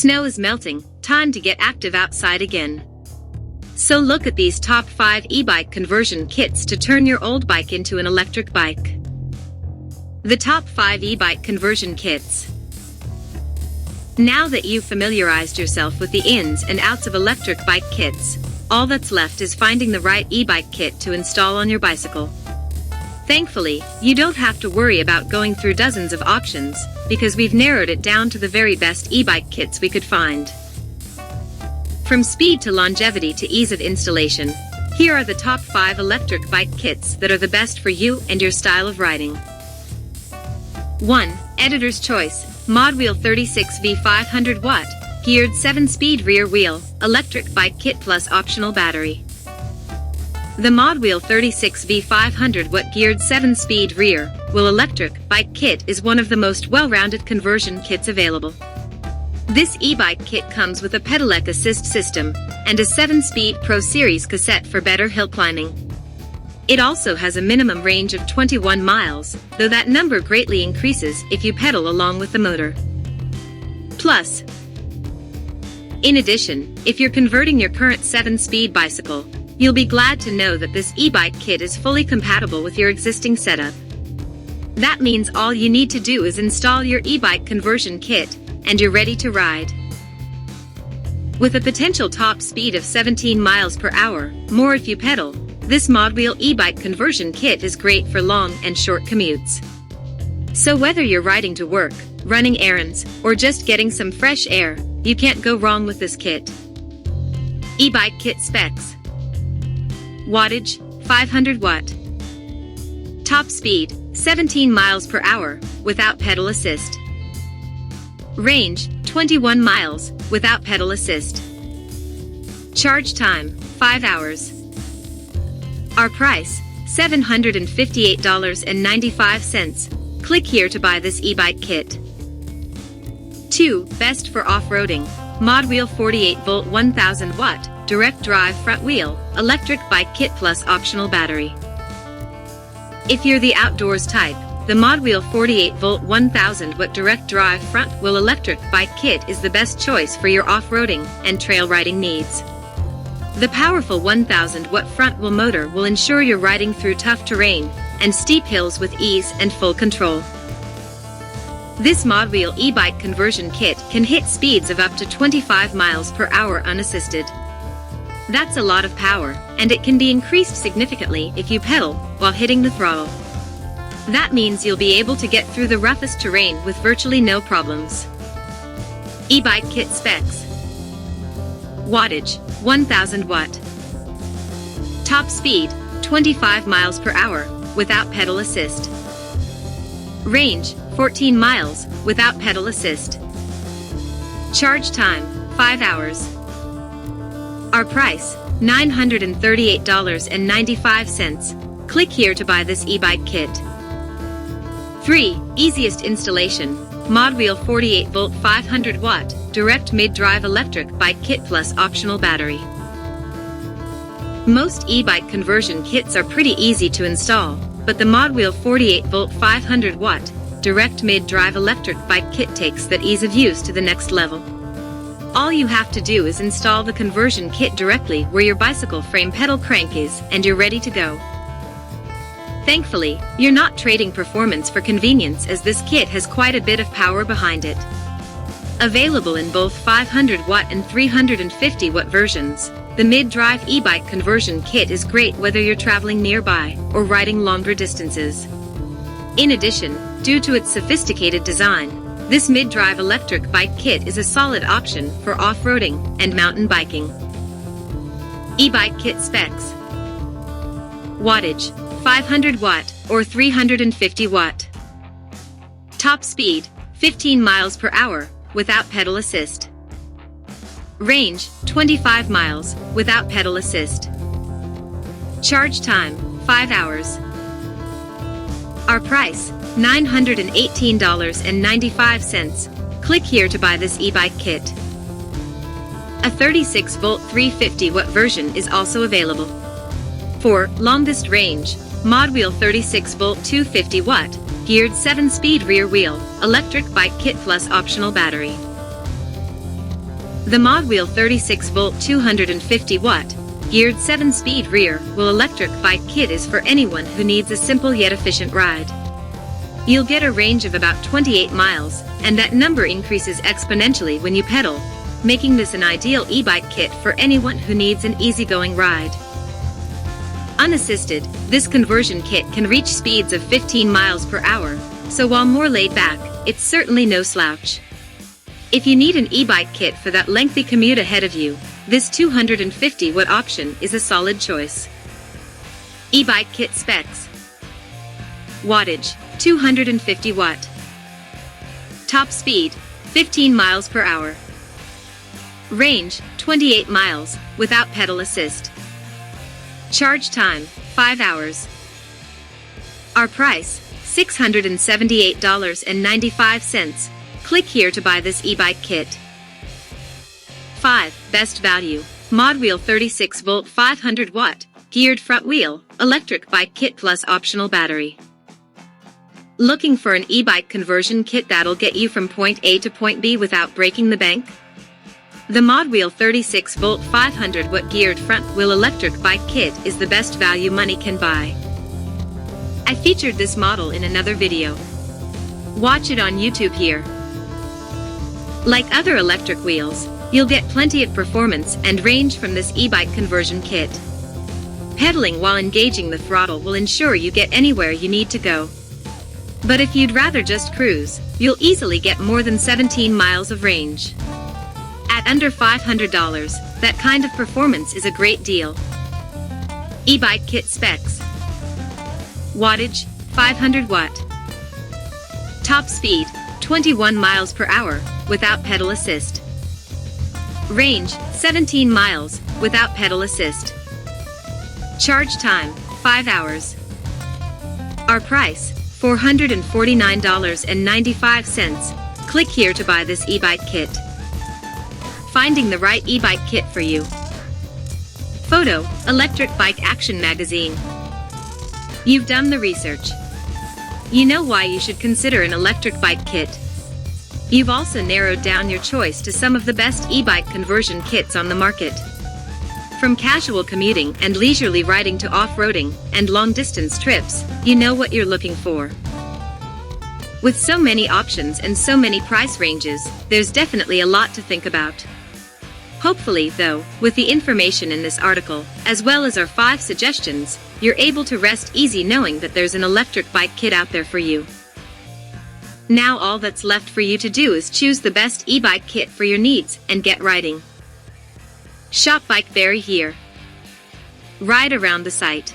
Snow is melting, time to get active outside again. So look at these top 5 e-bike conversion kits to turn your old bike into an electric bike. The top 5 e-bike conversion kits. Now that you've familiarized yourself with the ins and outs of electric bike kits, all that's left is finding the right e-bike kit to install on your bicycle. Thankfully, you don't have to worry about going through dozens of options, because we've narrowed it down to the very best e-bike kits we could find. From speed to longevity to ease of installation, here are the top 5 electric bike kits that are the best for you and your style of riding. 1. Editor's Choice, Modwheel 36V 500 watt, geared 7-speed rear wheel, electric bike kit plus optional battery. The Modwheel 36V 500 watt geared 7-speed rear wheel electric bike kit is one of the most well-rounded conversion kits available. This e-bike kit comes with a pedelec assist system and a 7-speed Pro Series cassette for better hill climbing. It also has a minimum range of 21 miles, though that number greatly increases if you pedal along with the motor. Plus, in addition, if you're converting your current 7-speed bicycle, you'll be glad to know that this e-bike kit is fully compatible with your existing setup. That means all you need to do is install your e-bike conversion kit, and you're ready to ride. With a potential top speed of 17 miles per hour, more if you pedal, this Modwheel e-bike conversion kit is great for long and short commutes. So whether you're riding to work, running errands, or just getting some fresh air, you can't go wrong with this kit. E-bike kit specs. Wattage, 500 watt. Top speed, 17 miles per hour, without pedal assist. Range, 21 miles, without pedal assist. Charge time, 5 hours. Our price, $758.95. Click here to buy this e-bike kit. 2. Best for off-roading. Modwheel 48V 1000 watt, direct drive front wheel, electric bike kit plus optional battery. If you're the outdoors type, the Modwheel 48V 1000 watt direct drive front wheel electric bike kit is the best choice for your off-roading and trail riding needs. The powerful 1000 watt front wheel motor will ensure you're riding through tough terrain and steep hills with ease and full control. This Modwheel e-bike conversion kit can hit speeds of up to 25 miles per hour unassisted. That's a lot of power, and it can be increased significantly if you pedal while hitting the throttle. That means you'll be able to get through the roughest terrain with virtually no problems. E-bike kit specs. Wattage, 1000 watt. Top speed, 25 miles per hour, without pedal assist. Range, 14 miles, without pedal assist. Charge time, 5 hours. Our price, $938.95. Click here to buy this e-bike kit. 3. Easiest installation. Modwheel 48V 500 watt, direct mid-drive electric bike kit plus optional battery. Most e-bike conversion kits are pretty easy to install, but the Modwheel 48V 500 watt, direct mid-drive electric bike kit takes that ease of use to the next level. All you have to do is install the conversion kit directly where your bicycle frame pedal crank is, and you're ready to go. Thankfully, you're not trading performance for convenience, as this kit has quite a bit of power behind it. Available in both 500 watt and 350 watt versions, the mid-drive e-bike conversion kit is great whether you're traveling nearby or riding longer distances. In addition, due to its sophisticated design, this mid-drive electric bike kit is a solid option for off-roading and mountain biking. E-bike kit specs. Wattage, 500 watt or 350 watt. Top speed, 15 miles per hour, without pedal assist. Range, 25 miles, without pedal assist. Charge time, 5 hours. Our price, $918.95. Click here to buy this e-bike kit. A 36V 350 watt version is also available. For longest range, Modwheel 36V 250 watt, geared 7-speed rear wheel, electric bike kit plus optional battery. The Modwheel 36-volt 250-watt, geared 7-speed rear-wheel electric bike kit is for anyone who needs a simple yet efficient ride. You'll get a range of about 28 miles, and that number increases exponentially when you pedal, making this an ideal e-bike kit for anyone who needs an easygoing ride. Unassisted, this conversion kit can reach speeds of 15 miles per hour, so while more laid back, it's certainly no slouch. If you need an e-bike kit for that lengthy commute ahead of you, this 250-watt option is a solid choice. E-bike kit specs. Wattage, 250 watt. Top speed, 15 miles per hour. Range, 28 miles, without pedal assist. Charge time, 5 hours. Our price, $678.95. Click here to buy this e-bike kit. 5. Best value. Modwheel 36-volt 500-watt, geared front wheel, electric bike kit plus optional battery. Looking for an e-bike conversion kit that'll get you from point A to point B without breaking the bank? The Modwheel 36-volt 500-watt geared front wheel electric bike kit is the best value money can buy. I featured this model in another video. Watch it on YouTube here. Like other electric wheels, you'll get plenty of performance and range from this e-bike conversion kit. Pedaling while engaging the throttle will ensure you get anywhere you need to go. But if you'd rather just cruise, you'll easily get more than 17 miles of range. At under $500, that kind of performance is a great deal. E-bike kit specs. Wattage, 500 watt. Top speed, 21 miles per hour, without pedal assist. Range, 17 miles, without pedal assist. Charge time, 5 hours. Our price, $449.95. Click here to buy this e-bike kit. Finding the right e-bike kit for you. Photo, Electric Bike Action Magazine. You've done the research. You know why you should consider an electric bike kit. You've also narrowed down your choice to some of the best e-bike conversion kits on the market. From casual commuting and leisurely riding to off-roading and long-distance trips, you know what you're looking for. With so many options and so many price ranges, there's definitely a lot to think about. Hopefully, though, with the information in this article, as well as our 5 suggestions, you're able to rest easy knowing that there's an electric bike kit out there for you. Now all that's left for you to do is choose the best e-bike kit for your needs and get riding. Shop BikeBerry here. Ride around the site.